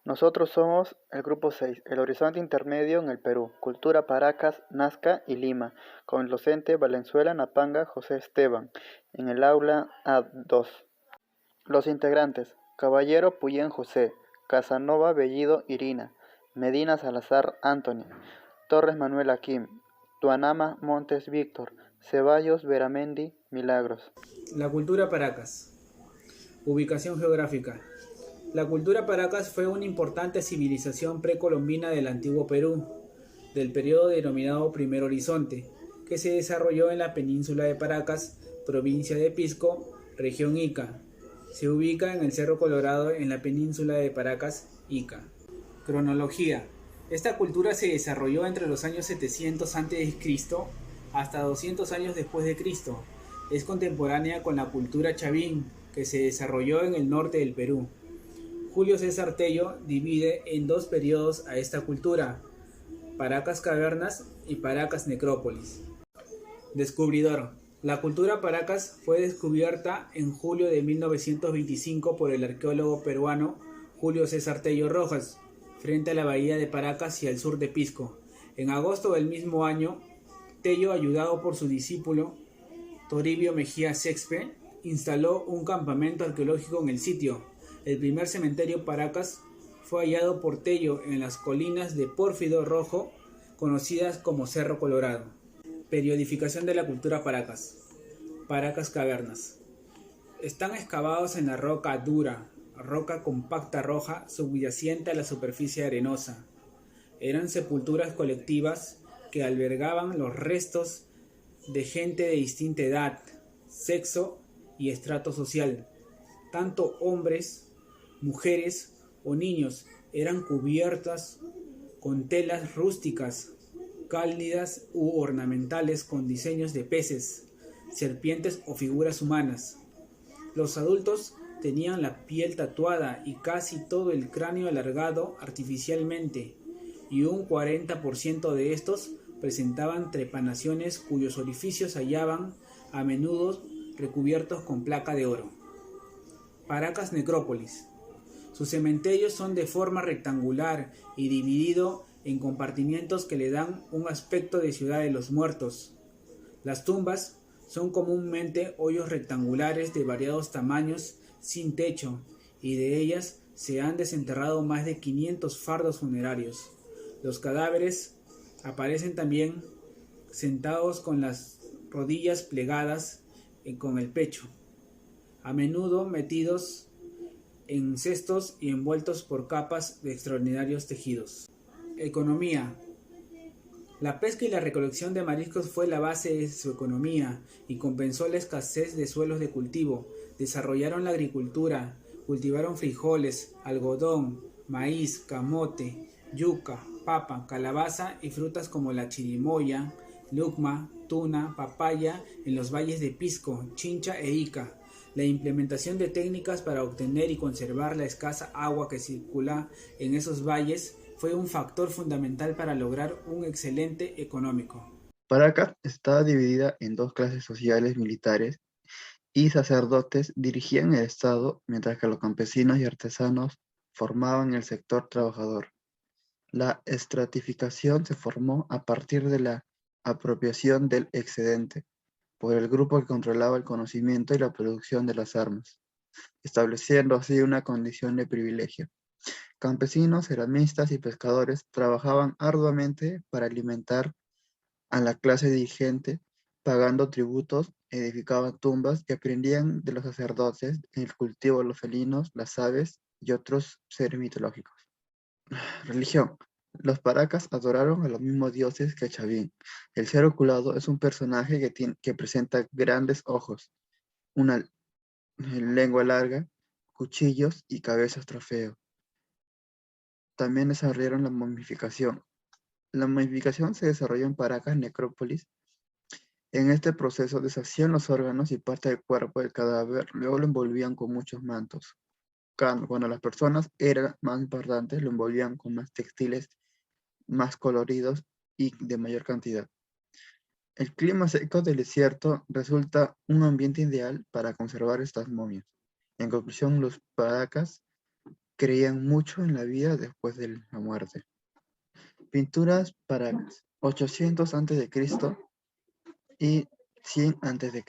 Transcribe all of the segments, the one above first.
Nosotros somos el Grupo 6, el Horizonte Intermedio en el Perú, Cultura Paracas, Nazca y Lima, con el docente Valenzuela Napanga José Esteban, en el aula A2. Los integrantes: Caballero Puyén José, Casanova Bellido Irina, Medina Salazar Anthony, Torres Manuel Akim, Tuanama Montes Víctor, Ceballos Veramendi Milagros. La cultura Paracas. Ubicación geográfica. La cultura Paracas fue una importante civilización precolombina del antiguo Perú, del periodo denominado Primer Horizonte, que se desarrolló en la península de Paracas, provincia de Pisco, región Ica. Se ubica en el Cerro Colorado en la península de Paracas, Ica. Cronología. Esta cultura se desarrolló entre los años 700 a.C. hasta 200 años después de Cristo. Es contemporánea con la cultura chavín, que se desarrolló en el norte del Perú. Julio César Tello divide en dos periodos a esta cultura: Paracas Cavernas y Paracas Necrópolis. Descubridor. La cultura Paracas fue descubierta en julio de 1925 por el arqueólogo peruano Julio César Tello Rojas, frente a la bahía de Paracas y al sur de Pisco. En agosto del mismo año, Tello, ayudado por su discípulo Toribio Mejía Sexpe, instaló un campamento arqueológico en el sitio. El primer cementerio Paracas fue hallado por Tello en las colinas de Pórfido Rojo, conocidas como Cerro Colorado. Periodificación de la cultura Paracas. Paracas Cavernas. Están excavados en la roca dura, roca compacta roja subyacente a la superficie arenosa. Eran sepulturas colectivas que albergaban los restos de gente de distinta edad, sexo y estrato social. Tanto hombres, mujeres o niños eran cubiertas con telas rústicas, cálidas u ornamentales con diseños de peces, serpientes o figuras humanas. Los adultos tenían la piel tatuada y casi todo el cráneo alargado artificialmente, y un 40% de estos presentaban trepanaciones cuyos orificios se hallaban a menudo recubiertos con placa de oro. Paracas Necrópolis. Sus cementerios son de forma rectangular y dividido en compartimientos que le dan un aspecto de ciudad de los muertos. Las tumbas son comúnmente hoyos rectangulares de variados tamaños sin techo, y de ellas se han desenterrado más de 500 fardos funerarios. Los cadáveres aparecen también sentados con las rodillas plegadas con el pecho, a menudo metidos en cestos y envueltos por capas de extraordinarios tejidos. Economía. La pesca y la recolección de mariscos fue la base de su economía y compensó la escasez de suelos de cultivo. Desarrollaron la agricultura, cultivaron frijoles, algodón, maíz, camote, yuca, papa, calabaza y frutas como la chirimoya, lucma, tuna, papaya en los valles de Pisco, Chincha e Ica. La implementación de técnicas para obtener y conservar la escasa agua que circula en esos valles fue un factor fundamental para lograr un excelente económico. Paracas estaba dividida en dos clases sociales: militares y sacerdotes dirigían el Estado, mientras que los campesinos y artesanos formaban el sector trabajador. La estratificación se formó a partir de la apropiación del excedente por el grupo que controlaba el conocimiento y la producción de las armas, estableciendo así una condición de privilegio. Campesinos, ceramistas y pescadores trabajaban arduamente para alimentar a la clase dirigente, pagando tributos, edificaban tumbas y aprendían de los sacerdotes el cultivo de los felinos, las aves y otros seres mitológicos. Religión. Los Paracas adoraron a los mismos dioses que Chavín. El ser oculado es un personaje que presenta grandes ojos, una lengua larga, cuchillos y cabezas trofeo. También desarrollaron la momificación. La momificación se desarrolló en Paracas Necrópolis. En este proceso deshacían los órganos y parte del cuerpo del cadáver, luego lo envolvían con muchos mantos. Cuando las personas eran más importantes, lo envolvían con más textiles, más coloridos y de mayor cantidad. El clima seco del desierto resulta un ambiente ideal para conservar estas momias. En conclusión, los Paracas creían mucho en la vida después de la muerte. Pinturas Paracas, 800 a.C. y 100 a.C.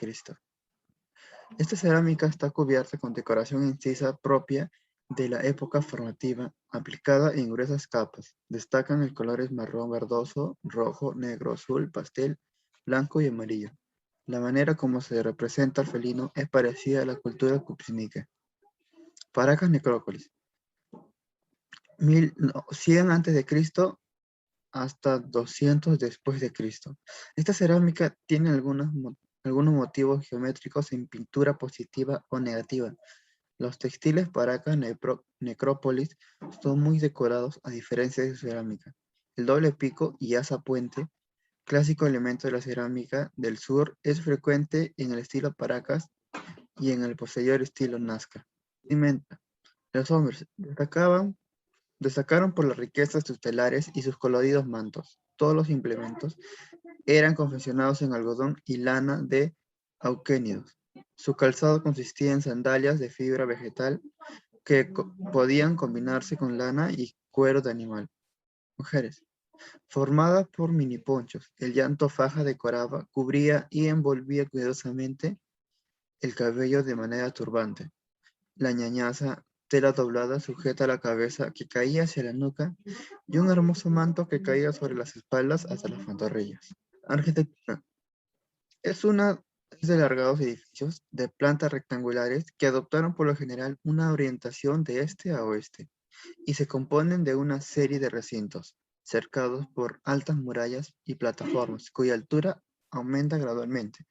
Esta cerámica está cubierta con decoración incisa propia de la época formativa, aplicada en gruesas capas. Destacan el colores marrón verdoso, rojo, negro, azul, pastel, blanco y amarillo. La manera como se representa al felino es parecida a la cultura cupcinique. Paracas Necrópolis, 100 a.C. hasta 200 después de Cristo. Esta cerámica tiene algunos motivos geométricos en pintura positiva o negativa. Los textiles Paracas Necrópolis son muy decorados a diferencia de su cerámica. El doble pico y asa puente, clásico elemento de la cerámica del sur, es frecuente en el estilo Paracas y en el posterior estilo Nazca. Vestimenta. Los hombres destacaron por las riquezas tutelares y sus coloridos mantos. Todos los implementos eran confeccionados en algodón y lana de auquénidos. Su calzado consistía en sandalias de fibra vegetal que podían combinarse con lana y cuero de animal. Mujeres. Formada por mini ponchos, el llanto faja decoraba, cubría y envolvía cuidadosamente el cabello de manera turbante. La ñañaza, tela doblada, sujeta a la cabeza que caía hacia la nuca y un hermoso manto que caía sobre las espaldas hasta las pantorrillas. Arquitectura. Es de alargados edificios de plantas rectangulares que adoptaron por lo general una orientación de este a oeste y se componen de una serie de recintos, cercados por altas murallas y plataformas, cuya altura aumenta gradualmente.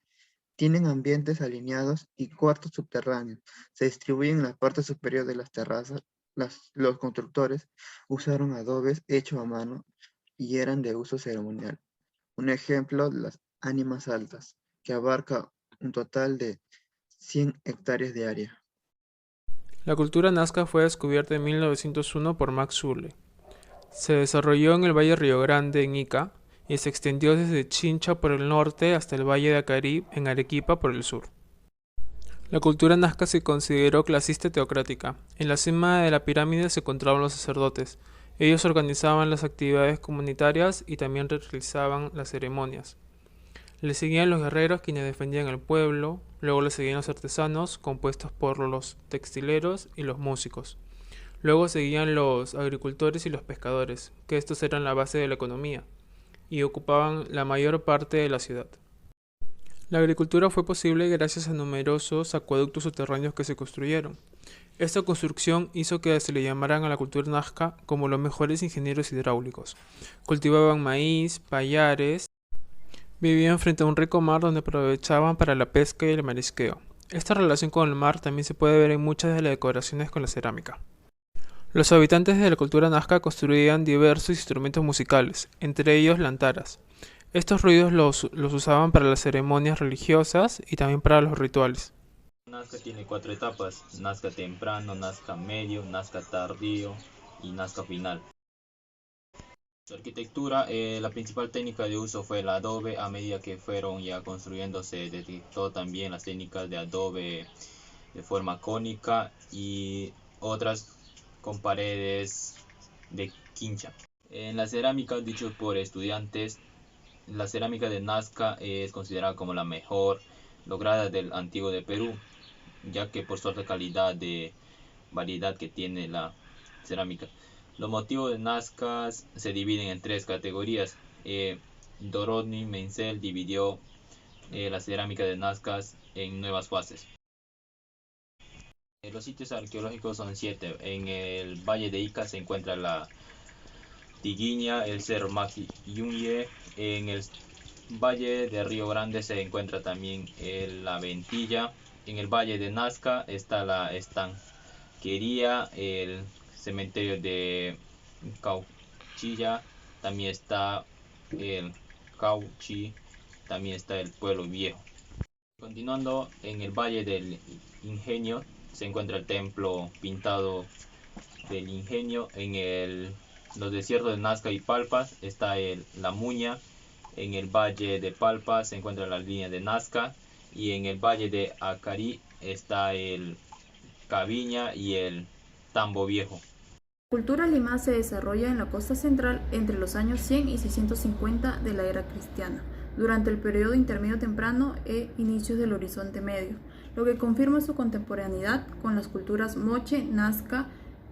Tienen ambientes alineados y cuartos subterráneos. Se distribuyen en la parte superior de las terrazas. Los constructores usaron adobes hechos a mano y eran de uso ceremonial. Un ejemplo, las ánimas altas, que abarca un total de 100 hectáreas de área. La cultura nazca fue descubierta en 1901 por Max Schule. Se desarrolló en el Valle Río Grande, en Ica, y se extendió desde Chincha por el norte hasta el Valle de Acarí, en Arequipa, por el sur. La cultura nazca se consideró clasista y teocrática. En la cima de la pirámide se encontraban los sacerdotes. Ellos organizaban las actividades comunitarias y también realizaban las ceremonias. Le seguían los guerreros, quienes defendían el pueblo. Luego le seguían los artesanos, compuestos por los textileros y los músicos. Luego seguían los agricultores y los pescadores, que estos eran la base de la economía y ocupaban la mayor parte de la ciudad. La agricultura fue posible gracias a numerosos acueductos subterráneos que se construyeron. Esta construcción hizo que se le llamaran a la cultura nazca como los mejores ingenieros hidráulicos. Cultivaban maíz, pallares, vivían frente a un rico mar donde aprovechaban para la pesca y el marisqueo. Esta relación con el mar también se puede ver en muchas de las decoraciones con la cerámica. Los habitantes de la cultura nazca construían diversos instrumentos musicales, entre ellos lantaras. Estos ruidos los usaban para las ceremonias religiosas y también para los rituales. Nazca tiene 4 etapas: Nazca temprano, Nazca medio, Nazca tardío y Nazca final. Su arquitectura, la principal técnica de uso fue el adobe. A medida que fueron ya construyendo se detectó también las técnicas de adobe de forma cónica y otras con paredes de quincha. En la cerámica, dicho por estudiantes, la cerámica de Nazca es considerada como la mejor lograda del antiguo de Perú, ya que por su alta calidad de variedad que tiene la cerámica. Los motivos de Nazca se dividen en 3 categorías. Dorothy Menzel dividió la cerámica de Nazca en nuevas fases. Los sitios arqueológicos son 7. En el Valle de Ica se encuentra la Tiguiña, el Cerro Maquiyunye. En el Valle de Río Grande se encuentra también la Ventilla. En el Valle de Nazca está la estanquería, el cementerio de Cauchilla, también está el Cauchi, también está el Pueblo Viejo. Continuando, en el Valle del Ingenio se encuentra el templo pintado del Ingenio. En los desiertos de Nazca y Palpas está la Muña. En el Valle de Palpas se encuentra la línea de Nazca. Y en el Valle de Acarí está el Caviña y el Tambo Viejo. La cultura lima se desarrolla en la costa central entre los años 100 y 650 de la era cristiana, durante el periodo intermedio temprano e inicios del Horizonte Medio, lo que confirma su contemporaneidad con las culturas Moche, Nazca,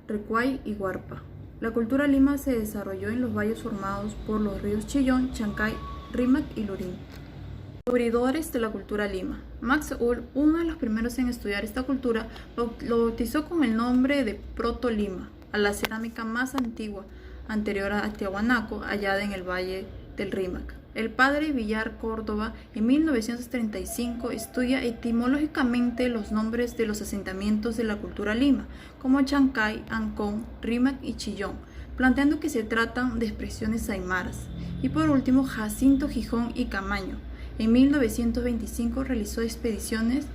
Recuay y Huarpa. La cultura lima se desarrolló en los valles formados por los ríos Chillón, Chancay, Rímac y Lurín. Descubridores de la cultura lima. Max Ull, uno de los primeros en estudiar esta cultura, lo bautizó con el nombre de Proto-Lima, a la cerámica más antigua, anterior a Tiahuanaco, hallada en el valle del Rímac. El padre Villar Córdoba, en 1935, estudia etimológicamente los nombres de los asentamientos de la cultura lima, como Chancay, Ancón, Rímac y Chillón, planteando que se tratan de expresiones aymaras. Y por último, Jacinto Gijón y Camaño. En 1925 realizó expediciones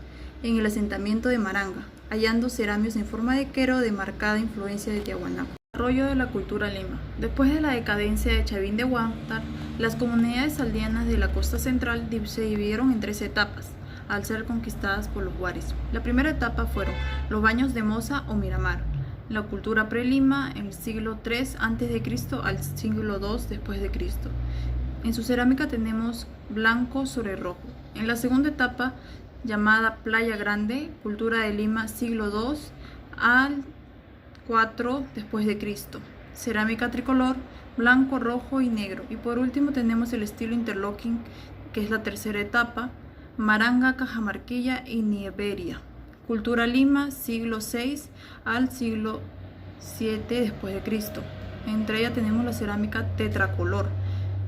en el asentamiento de Maranga, hallando ceramios en forma de quero de marcada influencia de Tiahuanaco. Desarrollo de la cultura lima. Después de la decadencia de Chavín de Huántar, las comunidades aldeanas de la costa central se dividieron en 3 etapas, al ser conquistadas por los huares. La primera etapa fueron los baños de Moza o Miramar, la cultura pre-Lima en el siglo III a.C. al siglo II después de Cristo. En su cerámica tenemos blanco sobre rojo. En la segunda etapa, llamada Playa Grande, cultura de Lima, siglo II al IV después de Cristo. Cerámica tricolor, blanco, rojo y negro. Y por último tenemos el estilo interlocking, que es la tercera etapa, Maranga, Cajamarquilla y Nieveria. Cultura Lima, siglo VI al siglo VII después de Cristo. Entre ellas tenemos la cerámica tetracolor,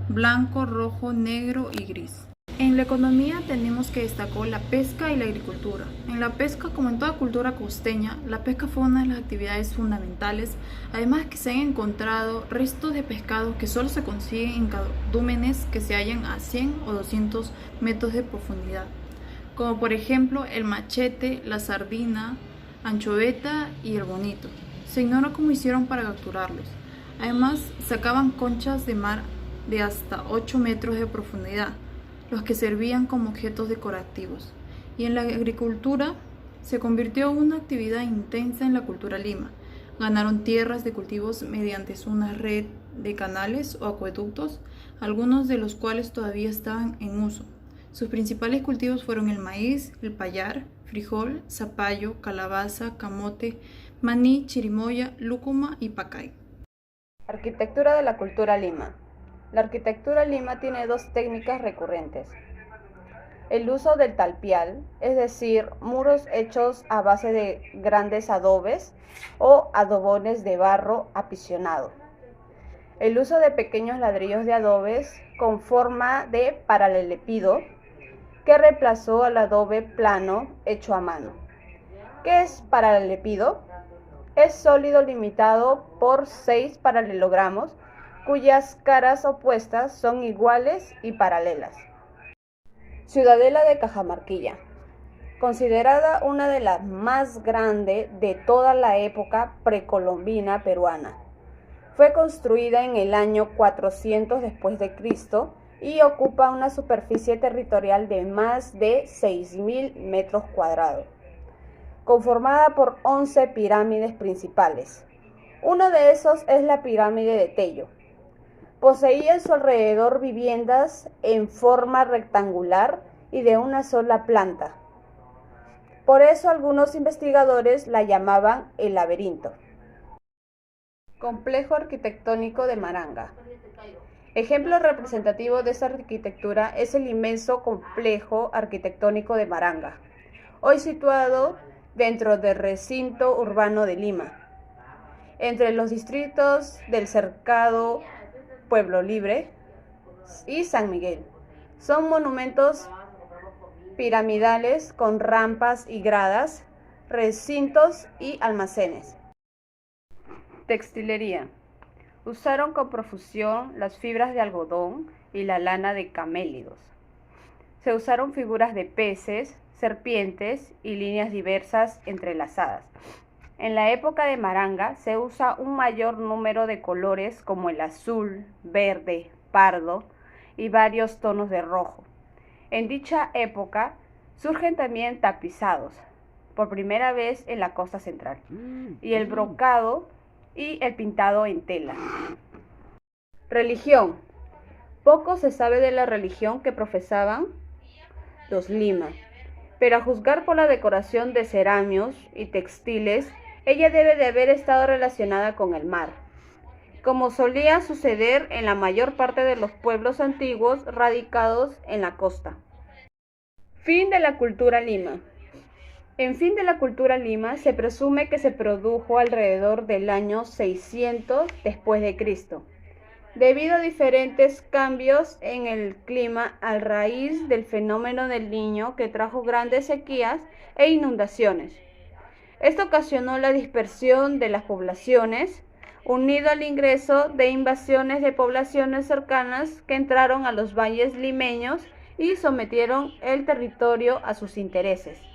blanco, rojo, negro y gris. En la economía tenemos que destacó la pesca y la agricultura. En la pesca, como en toda cultura costeña, la pesca fue una de las actividades fundamentales, además que se han encontrado restos de pescados que solo se consiguen en cardúmenes que se hallan a 100 o 200 metros de profundidad, como por ejemplo el machete, la sardina, anchoveta y el bonito. Se ignora cómo hicieron para capturarlos. Además, sacaban conchas de mar de hasta 8 metros de profundidad, los que servían como objetos decorativos. Y en la agricultura se convirtió en una actividad intensa en la cultura lima. Ganaron tierras de cultivos mediante una red de canales o acueductos, algunos de los cuales todavía estaban en uso. Sus principales cultivos fueron el maíz, el payar, frijol, zapallo, calabaza, camote, maní, chirimoya, lúcuma y pacay. Arquitectura de la cultura lima. La arquitectura lima tiene 2 técnicas recurrentes. El uso del talpial, es decir, muros hechos a base de grandes adobes o adobones de barro apisionado. El uso de pequeños ladrillos de adobes con forma de paralelepípedo, que reemplazó al adobe plano hecho a mano. ¿Qué es paralelepípedo? Es sólido limitado por 6 paralelogramos, cuyas caras opuestas son iguales y paralelas. Ciudadela de Cajamarquilla. Considerada una de las más grandes de toda la época precolombina peruana. Fue construida en el año 400 después de Cristo y ocupa una superficie territorial de más de 6.000 metros cuadrados, conformada por 11 pirámides principales. Uno de esos es la pirámide de Tello. Poseía en su alrededor viviendas en forma rectangular y de una sola planta. Por eso algunos investigadores la llamaban el laberinto. Complejo arquitectónico de Maranga. Ejemplo representativo de esta arquitectura es el inmenso complejo arquitectónico de Maranga, hoy situado dentro del recinto urbano de Lima, entre los distritos del Cercado, Pueblo Libre y San Miguel. Son monumentos piramidales con rampas y gradas, recintos y almacenes. Textilería. Usaron con profusión las fibras de algodón y la lana de camélidos. Se usaron figuras de peces, serpientes y líneas diversas entrelazadas. En la época de Maranga se usa un mayor número de colores como el azul, verde, pardo y varios tonos de rojo. En dicha época surgen también tapizados, por primera vez en la costa central, y el brocado y el pintado en tela. Religión. Poco se sabe de la religión que profesaban los Lima, pero a juzgar por la decoración de ceramios y textiles, ella debe de haber estado relacionada con el mar, como solía suceder en la mayor parte de los pueblos antiguos radicados en la costa. Fin de la cultura Lima. En Fin de la cultura Lima se presume que se produjo alrededor del año 600 después de Cristo, debido a diferentes cambios en el clima a raíz del fenómeno del Niño que trajo grandes sequías e inundaciones. Esto ocasionó la dispersión de las poblaciones, unido al ingreso de invasiones de poblaciones cercanas que entraron a los valles limeños y sometieron el territorio a sus intereses.